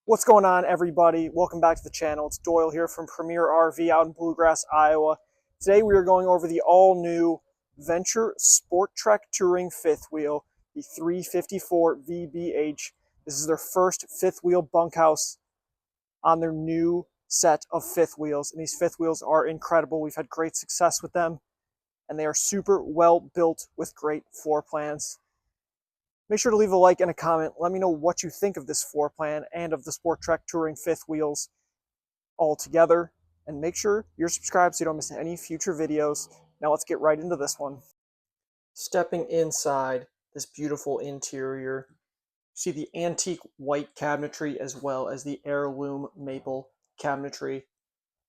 What's going on, everybody? Welcome back to the channel. It's Doyle here from Premier RV out in Bluegrass, Iowa. Today we are going over the all-new Venture SportTrek Touring fifth wheel, the 354 VBH. This is their first fifth wheel bunkhouse on their new set of fifth wheels, and these fifth wheels are incredible. We've had great success with them, and they are super well built with great floor plans. Make sure to leave a like and a comment. Let me know what you think of this floor plan and of the SportTrek Touring fifth wheels all together. And make sure you're subscribed so you don't miss any future videos. Now let's get right into this one. Stepping inside this beautiful interior, you see the antique white cabinetry as well as the heirloom maple cabinetry.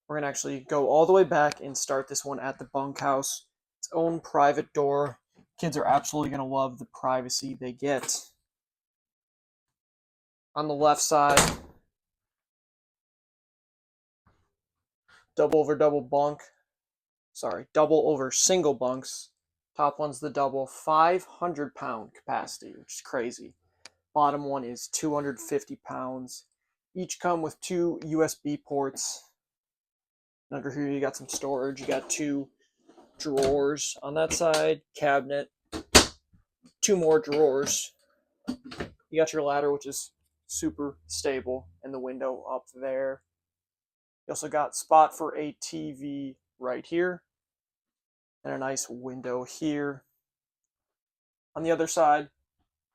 We're going to actually go all the way back and start this one at the bunkhouse. Its own private door. Kids are absolutely going to love the privacy they get. On the left side, double over single bunks. Top one's the double, 500-pound capacity, which is crazy. Bottom one is 250 pounds. Each come with 2 USB ports. And under here you got some storage. You got 2 drawers on that side, cabinet, 2 more drawers. You got your ladder, which is super stable, and the window up there. You also got spot for a TV right here, and a nice window here. On the other side,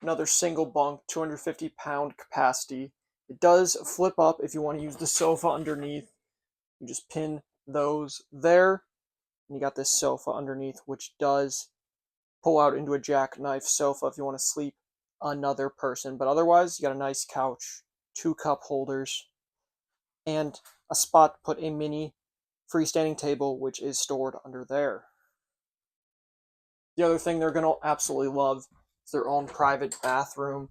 another single bunk, 250-pound capacity. It does flip up if you want to use the sofa underneath. You just pin those there, and you got this sofa underneath, which does pull out into a jackknife sofa if you want to sleep another person. But otherwise, you got a nice couch, 2 cup holders, and a spot to put a mini freestanding table, which is stored under there. The other thing they're going to absolutely love is their own private bathroom.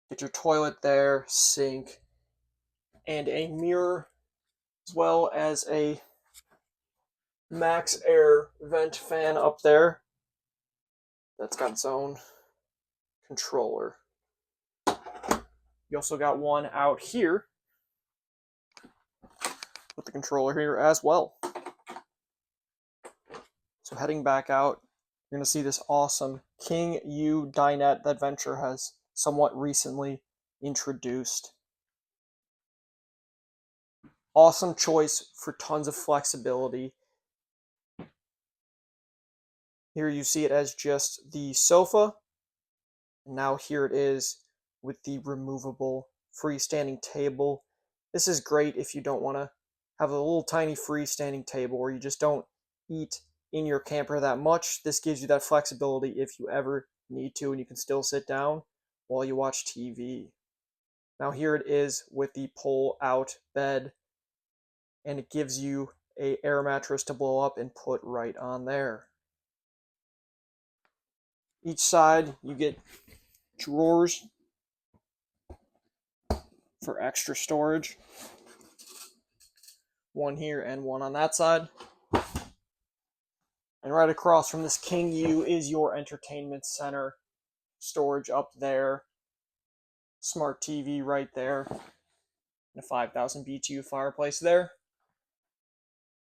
Get your toilet there, sink, and a mirror, as well as a max air vent fan up there that's got its own controller. You also got one out here with the controller here as well. So heading back out, you're going to see this awesome King U dinette that Venture has somewhat recently introduced. Awesome choice for tons of flexibility. Here you see it as just the sofa. And now here it is with the removable freestanding table. This is great if you don't want to have a little tiny freestanding table or you just don't eat in your camper that much. This gives you that flexibility if you ever need to, and you can still sit down while you watch TV. Now here it is with the pull-out bed, and it gives you an air mattress to blow up and put right on there. Each side you get drawers for extra storage. One here and one on that side. And right across from this King U is your entertainment center. Storage up there. Smart TV right there. And a 5,000 BTU fireplace there.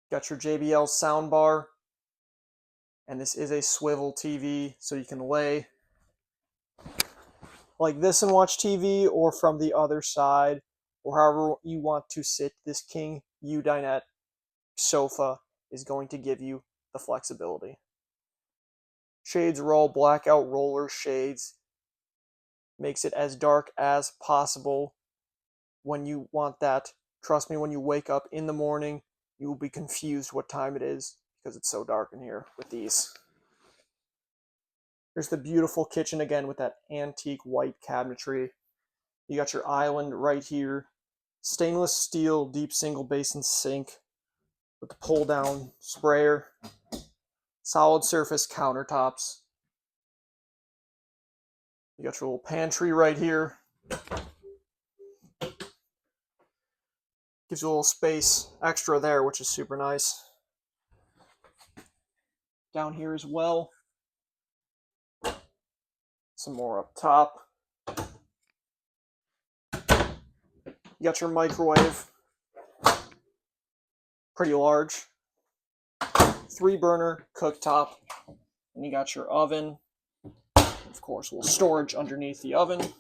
Got your JBL soundbar. And this is a swivel TV, so you can lay like this and watch TV, or from the other side, or however you want to sit. This King U dinette sofa is going to give you the flexibility. Shades are all blackout roller shades. Makes it as dark as possible when you want that. Trust me, when you wake up in the morning, you will be confused what time it is because it's so dark in here with these. Here's the beautiful kitchen again with that antique white cabinetry. You got your island right here. Stainless steel deep single basin sink with the pull down sprayer. Solid surface countertops. You got your little pantry right here. Gives you a little space extra there, which is super nice. Down here as well. Some more up top. You got your microwave, pretty large, 3-burner cooktop, and you got your oven. Of course, a little storage underneath the oven,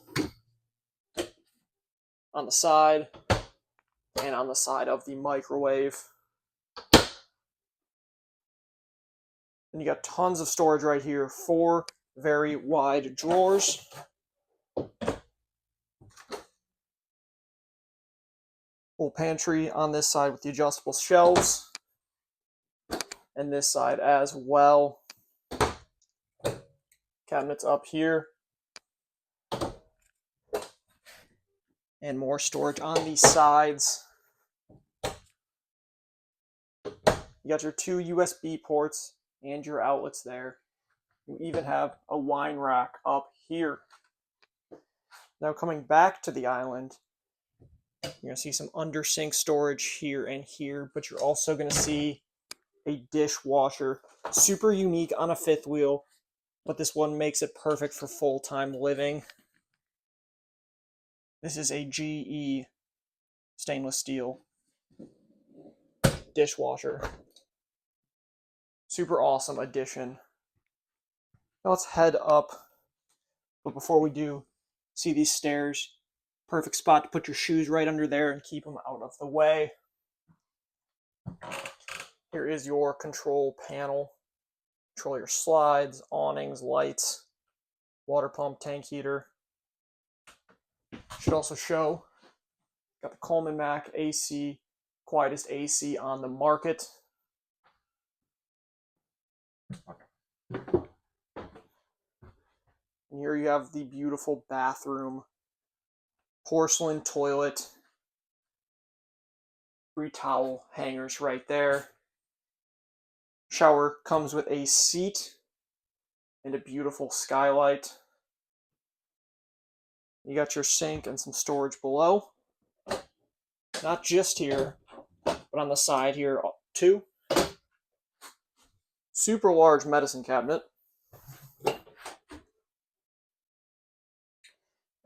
on the side, and on the side of the microwave. And you got tons of storage right here, 4 very wide drawers. Full pantry on this side with the adjustable shelves, and this side as well. Cabinets up here, and more storage on these sides. You got your 2 USB ports and your outlets there. You even have a wine rack up here. Now coming back to the island, you're going to see some under sink storage here and here, but you're also going to see a dishwasher. Super unique on a fifth wheel, but this one makes it perfect for full-time living. This is a GE stainless steel dishwasher. Super awesome addition. Now let's head up, but before we do, see these stairs? Perfect spot to put your shoes right under there and keep them out of the way. Here is your control panel. Control your slides, awnings, lights, water pump, tank heater. Should also show, got the Coleman Mac AC, quietest AC on the market. And here you have the beautiful bathroom. Porcelain toilet, 3 towel hangers right there. Shower comes with a seat and a beautiful skylight. You got your sink and some storage below. Not just here, but on the side here too. Super large medicine cabinet.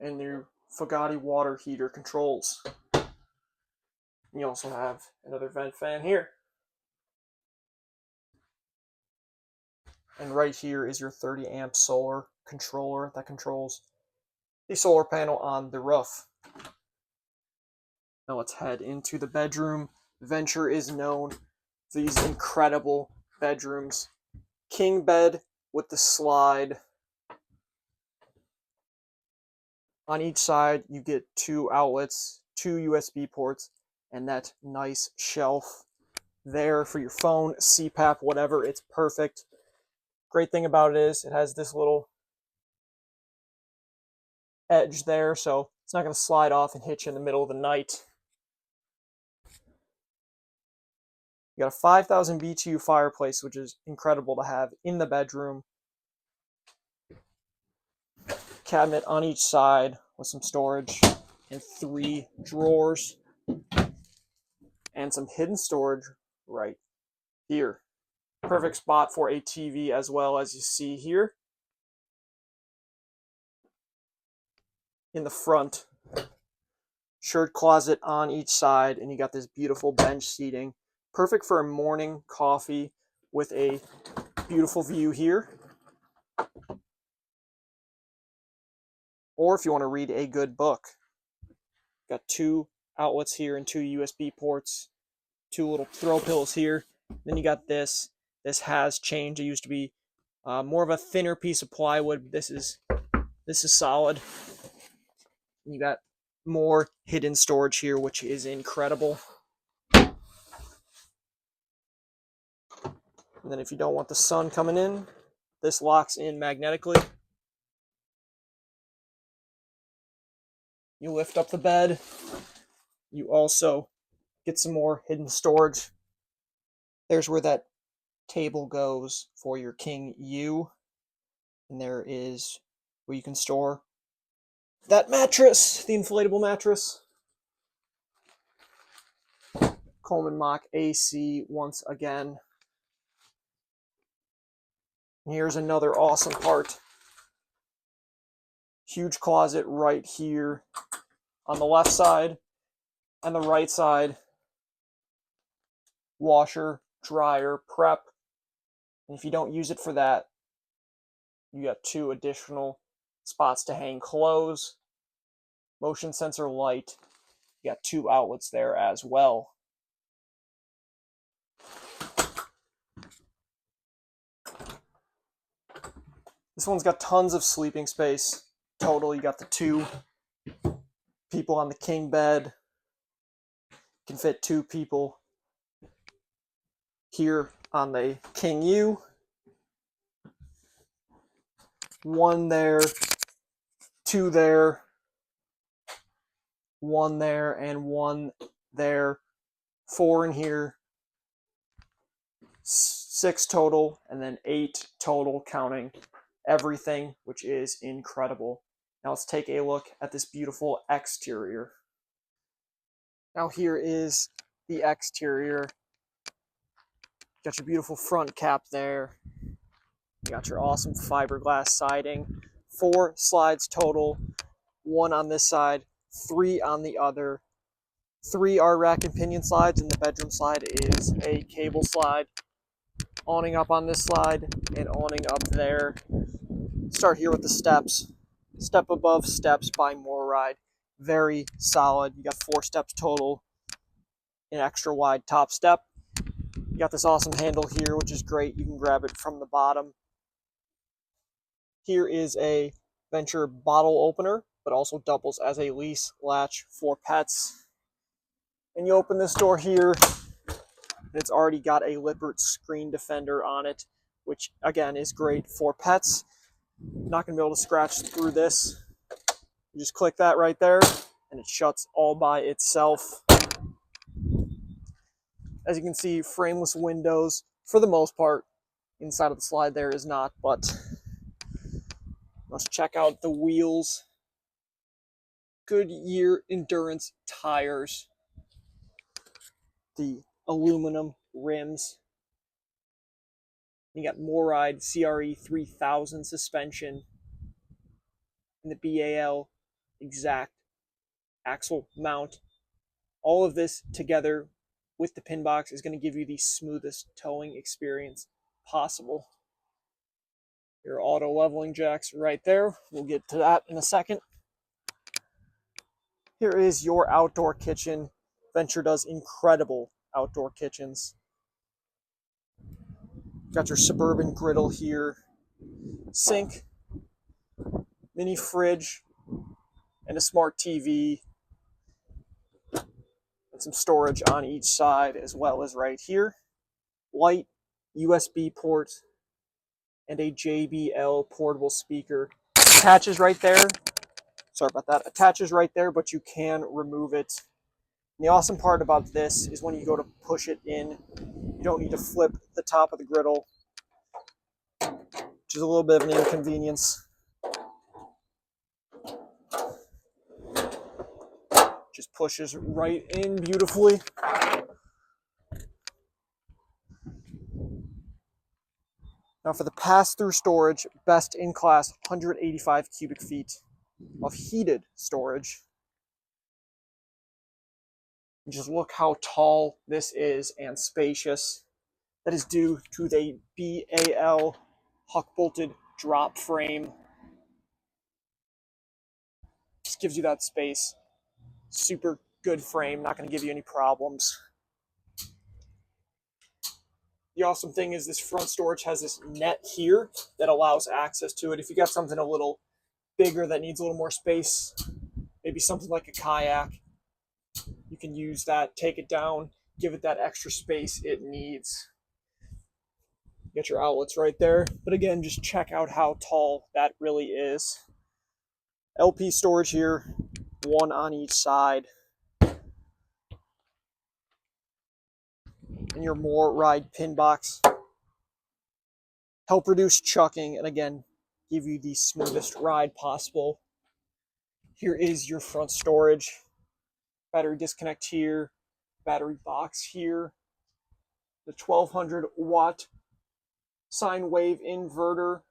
And your Fugatti water heater controls. You also have another vent fan here. And right here is your 30 amp solar controller that controls the solar panel on the roof. Now let's head into the bedroom. Venture is known for these incredible bedrooms. King bed with the slide. On each side, you get 2 outlets, 2 USB ports, and that nice shelf there for your phone, CPAP, whatever. It's perfect. Great thing about it is it has this little edge there, so it's not going to slide off and hit you in the middle of the night. You got a 5,000 BTU fireplace, which is incredible to have in the bedroom. Cabinet on each side with some storage and 3 drawers and some hidden storage right here. Perfect spot for a TV as well, as you see here. In the front, shirt closet on each side, and you got this beautiful bench seating. Perfect for a morning coffee with a beautiful view here. Or if you want to read a good book. Got 2 outlets here and 2 USB ports. 2 little throw pillows here. Then you got this. This has changed. It used to be more of a thinner piece of plywood. This is solid. You got more hidden storage here, which is incredible. And then if you don't want the sun coming in, this locks in magnetically. You lift up the bed. You also get some more hidden storage. There's where that table goes for your King U. And there is where you can store that mattress, the inflatable mattress. Coleman Mach AC once again. And here's another awesome part. Huge closet right here on the left side. On the right side, washer, dryer, prep. And if you don't use it for that, you got 2 additional spots to hang clothes, motion sensor light. You got 2 outlets there as well. This one's got tons of sleeping space. Total, you got the 2 people on the king bed. Can fit 2 people here on the king U. 1 there, 2 there, 1 there, and 1 there. 4 in here. 6 total, and then 8 total counting everything, which is incredible. Now let's take a look at this beautiful exterior. Now here is the exterior. Got your beautiful front cap there. You got your awesome fiberglass siding. 4 slides total. 1 on this side, 3 on the other. 3 are rack and pinion slides, and the bedroom slide is a cable slide. Awning up on this slide and awning up there. Start here with the steps. Step above steps by MoreRide. Very solid. You got 4 steps total. An extra wide top step. You got this awesome handle here, which is great. You can grab it from the bottom. Here is a Venture bottle opener, but also doubles as a lease latch for pets. And you open this door here, and it's already got a Lippert screen defender on it, which again is great for pets. Not going to be able to scratch through this. You just click that right there, and it shuts all by itself. As you can see, frameless windows for the most part. Inside of the slide there is not, but let's check out the wheels. Goodyear Endurance tires. The aluminum rims. You got MoreRide CRE 3000 suspension. And the BAL exact axle mount. All of this together with the pin box is going to give you the smoothest towing experience possible. Your auto leveling jacks right there. We'll get to that in a second. Here is your outdoor kitchen. Venture does incredible outdoor kitchens. Got your Suburban griddle here. Sink, mini fridge, and a smart TV. And some storage on each side as well as right here. Light, USB port, and a JBL portable speaker. Attaches right there. Sorry about that. Attaches right there, but you can remove it. And the awesome part about this is when you go to push it in, you don't need to flip the top of the griddle, which is a little bit of an inconvenience. Just pushes right in beautifully. Now for the pass-through storage, best in class 185 cubic feet of heated storage. And just look how tall this is and spacious. That is due to the BAL huck-bolted drop frame. Just gives you that space. Super good frame, not going to give you any problems. The awesome thing is this front storage has this net here that allows access to it. If you got something a little bigger that needs a little more space, maybe something like a kayak, you can use that, take it down, give it that extra space it needs. You got your outlets right there. But again, just check out how tall that really is. LP storage here, 1 on each side. And your MoreRide pin box. Help reduce chucking, and again, give you the smoothest ride possible. Here is your front storage. Battery disconnect here. Battery box here. The 1200 watt sine wave inverter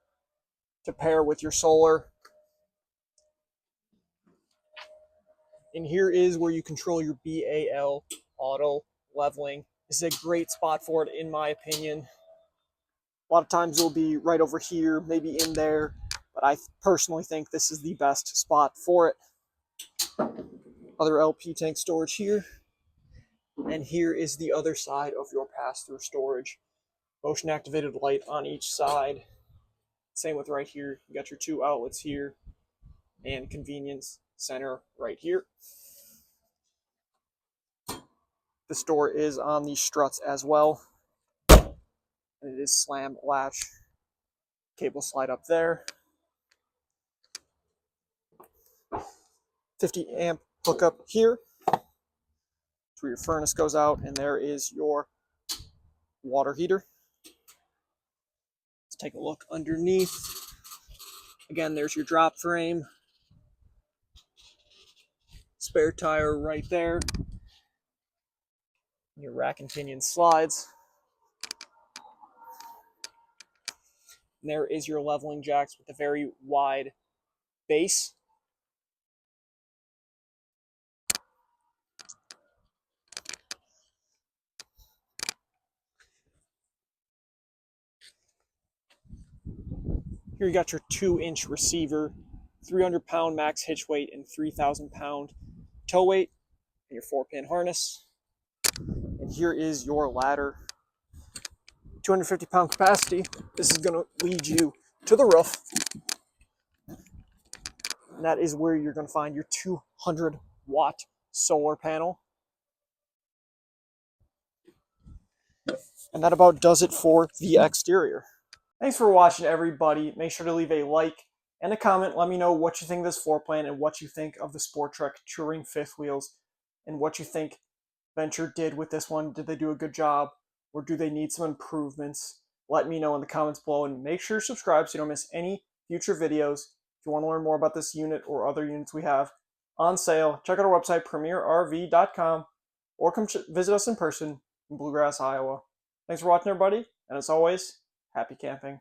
to pair with your solar. And here is where you control your BAL auto leveling. This is a great spot for it, in my opinion. A lot of times it'll be right over here, maybe in there, but I personally think this is the best spot for it. Other LP tank storage here. And here is the other side of your pass-through storage. Motion activated light on each side. Same with right here. You got your 2 outlets here and convenience center right here. This door is on the struts as well. And it is slam latch. Cable slide up there. 50 amp hookup here. That's where your furnace goes out, and there is your water heater. Let's take a look underneath. Again, there's your drop frame. Spare tire right there. Your rack and pinion slides. And there is your leveling jacks with a very wide base. Here you got your 2-inch receiver, 300-pound max hitch weight, and 3,000-pound tow weight, and your 4-pin harness. And here is your ladder. 250-pound capacity. This is going to lead you to the roof. And that is where you're going to find your 200-watt solar panel. And that about does it for the exterior. Thanks for watching, everybody. Make sure to leave a like and a comment. Let me know what you think of this floor plan and what you think of the SportTrek Touring fifth wheels and what you think Venture did with this one. Did they do a good job, or do they need some improvements? Let me know in the comments below, and make sure to subscribe so you don't miss any future videos. If you want to learn more about this unit or other units we have on sale, check out our website, premierrv.com, or come visit us in person in Bluegrass, Iowa. Thanks for watching, everybody, and as always, happy camping.